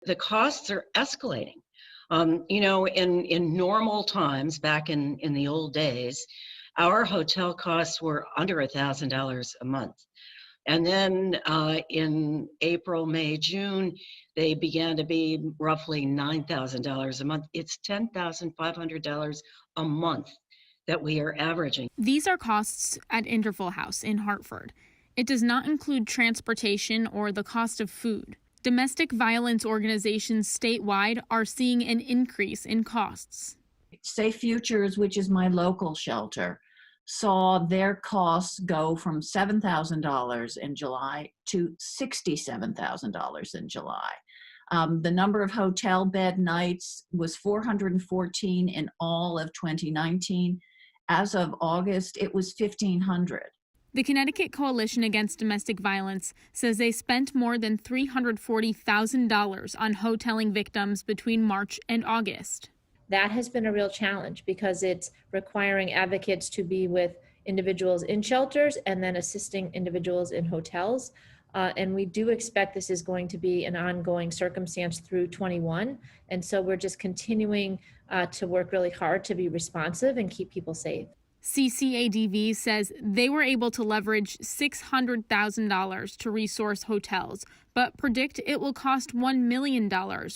the costs are escalating. In normal times, back in the old days, our hotel costs were under $1,000 a month. And then in April, May, June, they began to be roughly $9,000 a month. It's $10,500 a month that we are averaging. These are costs at Interval House in Hartford. It does not include transportation or the cost of food. Domestic violence organizations statewide are seeing an increase in costs. Safe Futures, which is my local shelter, saw their costs go from $7,000 in July to $67,000 in July. The number of hotel bed nights was 414 in all of 2019. As of August, it was 1,500. The Connecticut Coalition Against Domestic Violence says they spent more than $340,000 on hoteling victims between March and August. That has been a real challenge because it's requiring advocates to be with individuals in shelters and then assisting individuals in hotels. And we do expect this is going to be an ongoing circumstance through 21. And so we're just continuing to work really hard to be responsive and keep people safe. CCADV says they were able to leverage $600,000 to resource hotels, but predict it will cost $1 million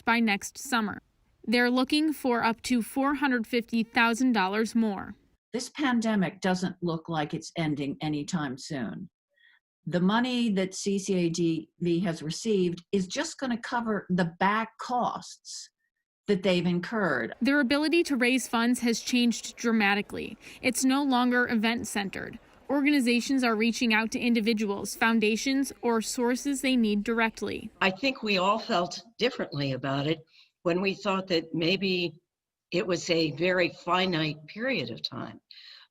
by next summer. They're looking for up to $450,000 more. This pandemic doesn't look like it's ending anytime soon. The money that CCADV has received is just going to cover the back costs that they've incurred. Their ability to raise funds has changed dramatically. It's no longer event-centered. Organizations are reaching out to individuals, foundations, or sources they need directly. I think we all felt differently about it when we thought that maybe it was a very finite period of time.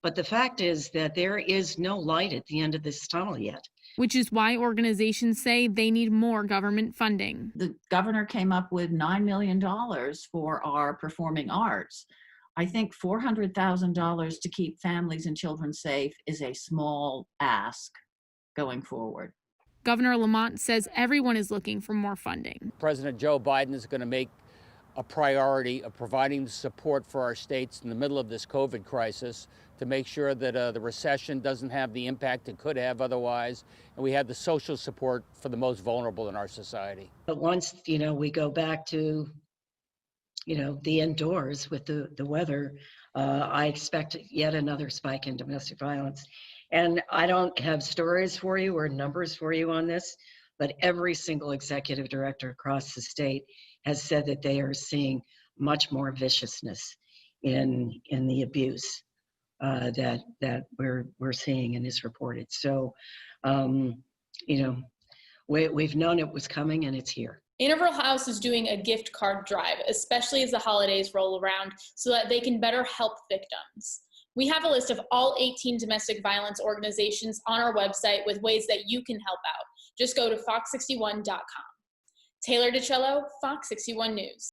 But the fact is that there is no light at the end of this tunnel yet. Which is why organizations say they need more government funding. The governor came up with $9 million for our performing arts. I think $400,000 to keep families and children safe is a small ask going forward. Governor Lamont says everyone is looking for more funding. President Joe Biden is going to make a priority of providing support for our states in the middle of this COVID crisis to make sure that the recession doesn't have the impact it could have otherwise, and we have the social support for the most vulnerable in our society. But once, we go back to, the indoors with the weather, I expect yet another spike in domestic violence. And I don't have stories for you or numbers for you on this, but every single executive director across the state has said that they are seeing much more viciousness in the abuse that we're seeing and is reported. So, we've known it was coming and it's here. Interval House is doing a gift card drive, especially as the holidays roll around, so that they can better help victims. We have a list of all 18 domestic violence organizations on our website with ways that you can help out. Just go to fox61.com. Taylor DiCello, Fox 61 News.